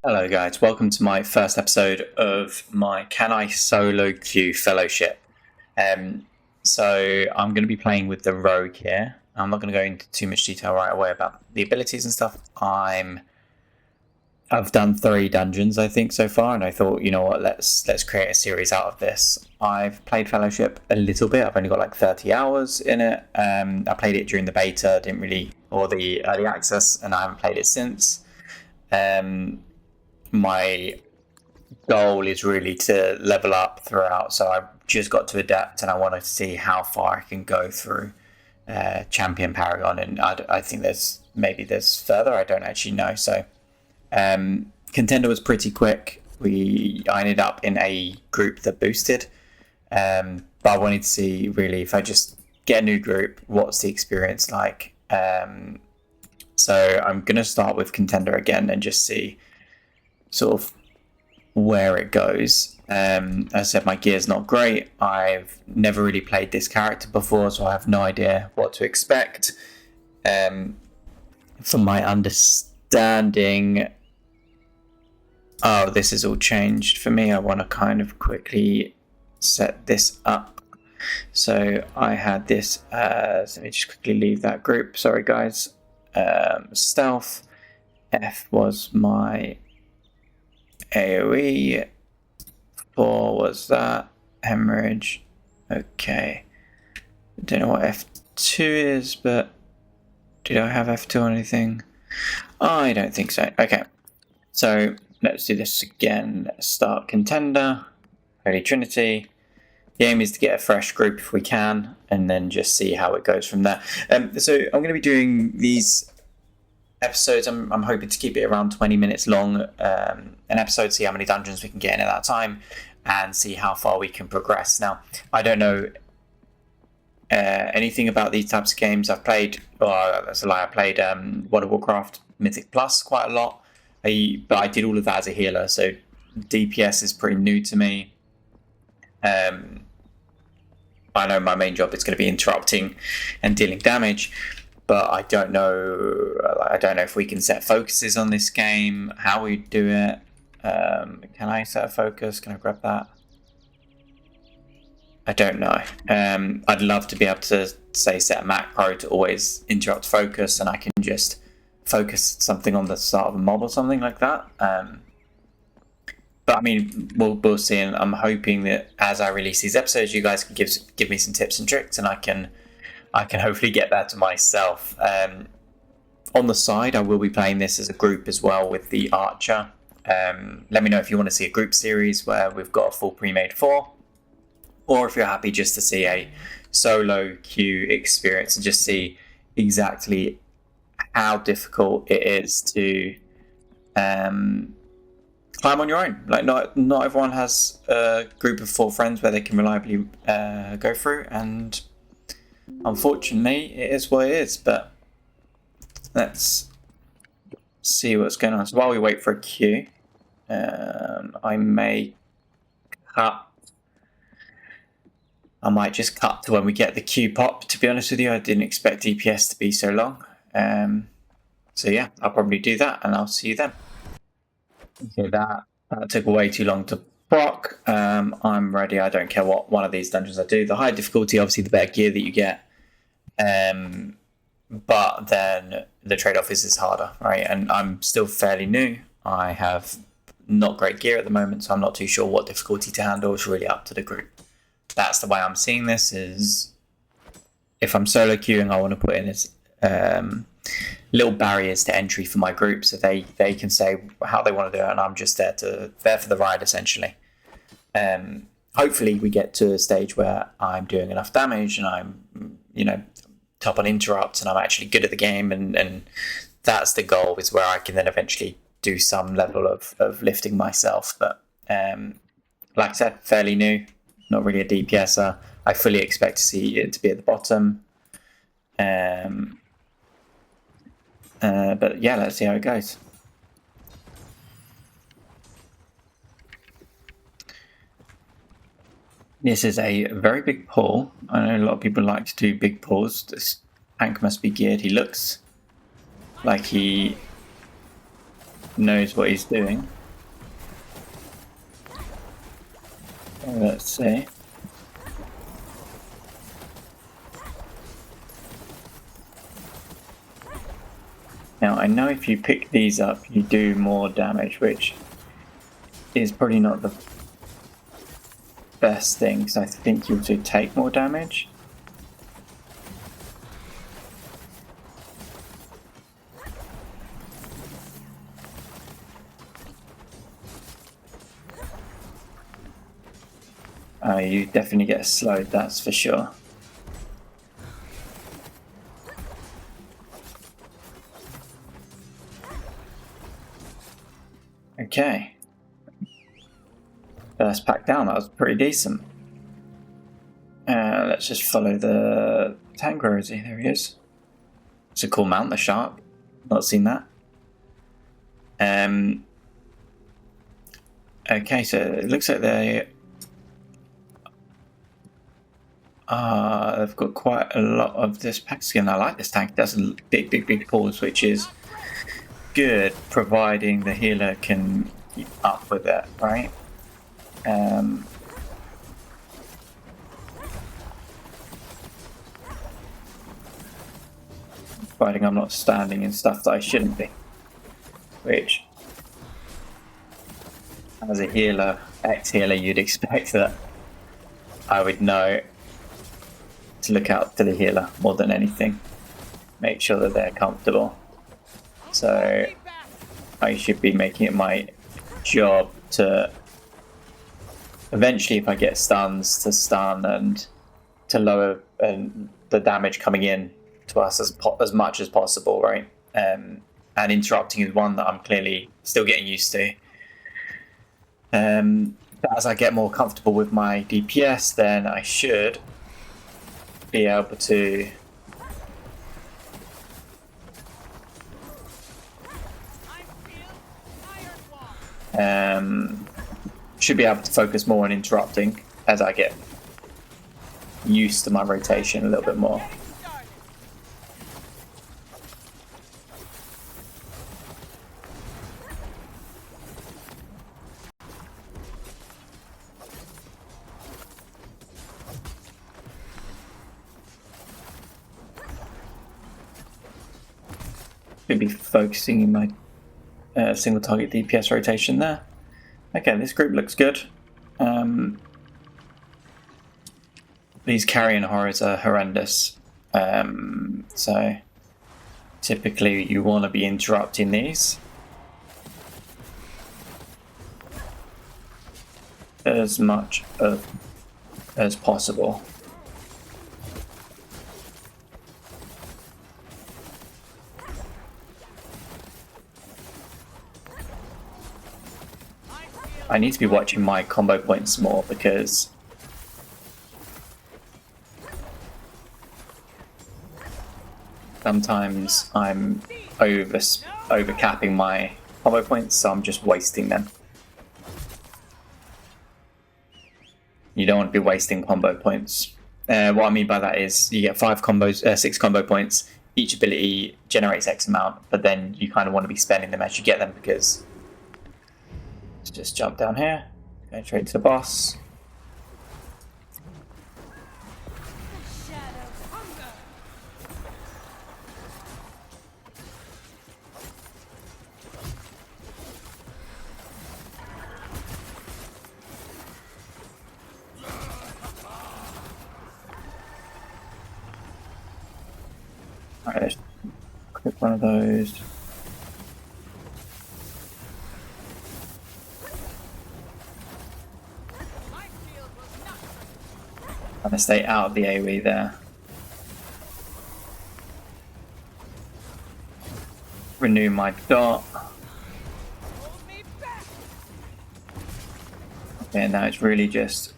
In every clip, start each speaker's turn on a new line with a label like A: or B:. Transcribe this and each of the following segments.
A: Hello guys, welcome to my first episode of my Can I Solo Queue Fellowship. So I'm going to be playing with the Rogue here. I'm not going to go into too much detail right away about the abilities and stuff. I've done 3 dungeons, I think, so far, and I thought, you know what, let's create a series out of this. I've played Fellowship a little bit. I've only got like 30 hours in it. I played it during the beta, or the early access, and I haven't played it since. My goal is really to level up throughout, so I've just got to Adept, and I want to see how far I can go through Champion Paragon, and I think there's further. I don't actually know. So Contender was pretty quick. I ended up in a group that boosted, but I wanted to see really if I just get a new group, what's the experience like. So I'm gonna start with Contender again and just see sort of where it goes. As I said, my gear's not great. I've never really played this character before, so I have no idea what to expect. From my understanding, this is all changed for me. I want to kind of quickly set this up. So I had this as, let me just quickly leave that group. Sorry guys. Stealth. F was my AoE. 4 was that. Hemorrhage. Okay. I don't know what F2 is, but did I have F2 or anything? I don't think so. Okay. So let's do this again. Let's start Contender. Holy Trinity. The aim is to get a fresh group if we can, and then just see how it goes from there. So I'm going to be doing these episodes. I'm hoping to keep it around 20 minutes long, an episode, see how many dungeons we can get in at that time, and see how far we can progress. Now, I don't know anything about these types of games. I've played, that's a lie, I played World of Warcraft Mythic Plus quite a lot, but I did all of that as a healer, so DPS is pretty new to me. I know my main job is going to be interrupting and dealing damage, but I don't know if we can set focuses on this game, how we do it. Can I set a focus? Can I grab that? I don't know. I'd love to be able to, say, set a macro to always interrupt focus, and I can just focus something on the start of a mob or something like that. But I mean, we'll see, and I'm hoping that as I release these episodes, you guys can give me some tips and tricks, and I can hopefully get that to myself. On the side, I will be playing this as a group as well with the Archer. Let me know if you want to see a group series where we've got a full pre-made 4, or if you're happy just to see a solo queue experience and just see exactly how difficult it is to climb on your own. Like not everyone has a group of 4 friends where they can reliably go through, and unfortunately it is what it is. But let's see what's going on. So while we wait for a queue, I might just cut to when we get the queue pop. To be honest with you, I didn't expect DPS to be so long. So yeah, I'll probably do that, and I'll see you then. Okay, that took way too long to proc. I'm ready. I don't care what one of these dungeons I do. The higher difficulty, obviously, the better gear that you get. But then the trade-off is harder, right? And I'm still fairly new. I have not great gear at the moment, so I'm not too sure what difficulty to handle. It's really up to the group. That's the way I'm seeing this. Is if I'm solo queuing, I want to put in this little barriers to entry for my group, so they can say how they want to do it, and I'm just there for the ride, essentially. Hopefully we get to a stage where I'm doing enough damage and I'm, top on interrupts, and I'm actually good at the game, and that's the goal, is where I can then eventually do some level of lifting myself. But like I said, fairly new, not really a DPSer. I fully expect to see it to be at the bottom. But yeah, let's see how it goes. This is a very big pull. I know a lot of people like to do big pulls. This tank must be geared. He looks like he knows what he's doing. Let's see. Now, I know if you pick these up, you do more damage, which is probably not the best thing, because I think you do take more damage. You definitely get slowed, that's for sure. Okay. First pack down, that was pretty decent. Let's just follow the tank. Where is he? There he is. It's a cool mount, the shark. Not seen that. Okay, so it looks like they've got quite a lot of this pack skin. I like this tank. It does big pulls, which is good, providing the healer can keep up with it, right? Providing I'm not standing in stuff that I shouldn't be, which, as a healer, ex-healer, you'd expect that I would know to look out to the healer more than anything. Make sure that they're comfortable. So I should be making it my job to eventually, if I get stuns, to stun and to lower the damage coming in to us as much as possible, right? And interrupting is one that I'm clearly still getting used to. But as I get more comfortable with my DPS, then I should be able to focus more on interrupting as I get used to my rotation a little bit more. Should be focusing in my single target DPS rotation there. Okay, this group looks good. These carrion horrors are horrendous. So typically you want to be interrupting these as much as possible. I need to be watching my combo points more, because sometimes I'm over capping my combo points, so I'm just wasting them. You don't want to be wasting combo points. What I mean by that is you get 6 combo points. Each ability generates X amount, but then you kind of want to be spending them as you get them, because let's just jump down here, go straight to the boss. Alright, let's click one of those. I'm gonna stay out of the AoE there. Renew my dot. Okay, now it's really just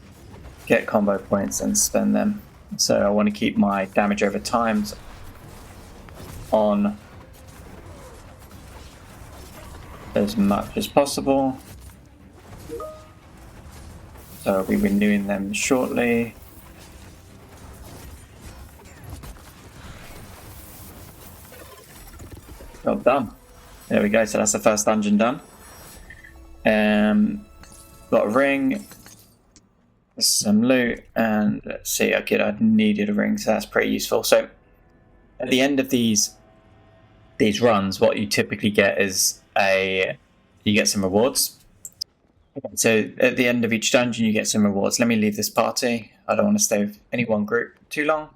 A: get combo points and spend them. So I want to keep my damage over times on as much as possible. So I'll be renewing them shortly. Job done. There we go, so that's the first dungeon done. Got a ring. some loot, and let's see, I needed a ring, so that's pretty useful. So at the end of these runs, what you typically get is you get some rewards. So at the end of each dungeon, you get some rewards. Let me leave this party. I don't want to stay with any one group too long.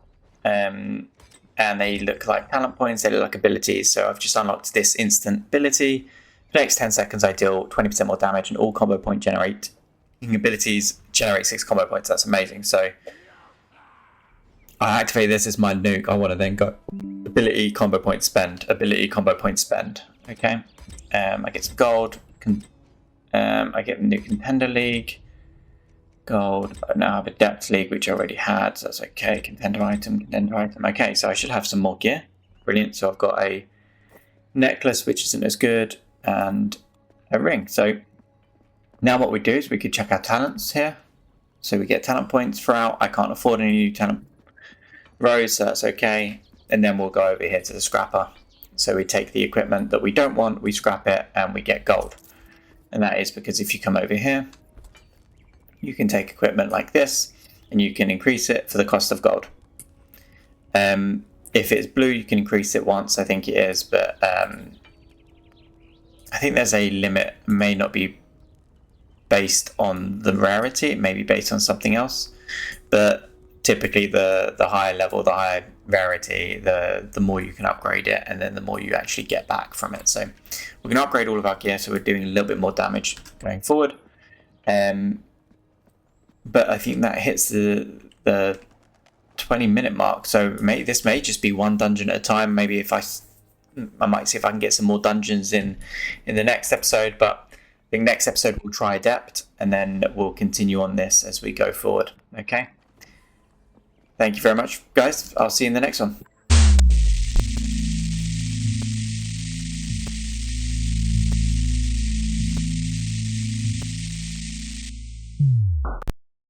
A: And they look like talent points, they look like abilities. So I've just unlocked this instant ability. For the next 10 seconds, I deal 20% more damage, and all combo point generating abilities generate 6 combo points. That's amazing. So I activate this as my nuke. I want to then go ability, combo point, spend. Ability, combo point, spend. Okay. I get some gold. I get the new Contender League. Gold. I now have a Depth League, which I already had, so that's okay. Contender item. Okay, so I should have some more gear. Brilliant. So I've got a necklace, which isn't as good, and a ring. So now what we do is we could check our talents here. So we get talent points throughout. I can't afford any new talent rows, so that's okay. And then we'll go over here to the scrapper. So we take the equipment that we don't want, we scrap it, and we get gold. And that is because if you come over here, you can take equipment like this and you can increase it for the cost of gold. If it's blue, you can increase it once, I think it is, but I think there's a limit. It may not be based on the rarity, it may be based on something else, but typically the higher level, the higher rarity, the more you can upgrade it, and then the more you actually get back from it. So we're going to upgrade all of our gear, so we're doing a little bit more damage going forward. But I think that hits the 20-minute mark, so this may just be one dungeon at a time. Maybe if I might see if I can get some more dungeons in the next episode, but I think next episode we'll try Adept, and then we'll continue on this as we go forward. Okay. Thank you very much, guys. I'll see you in the next one.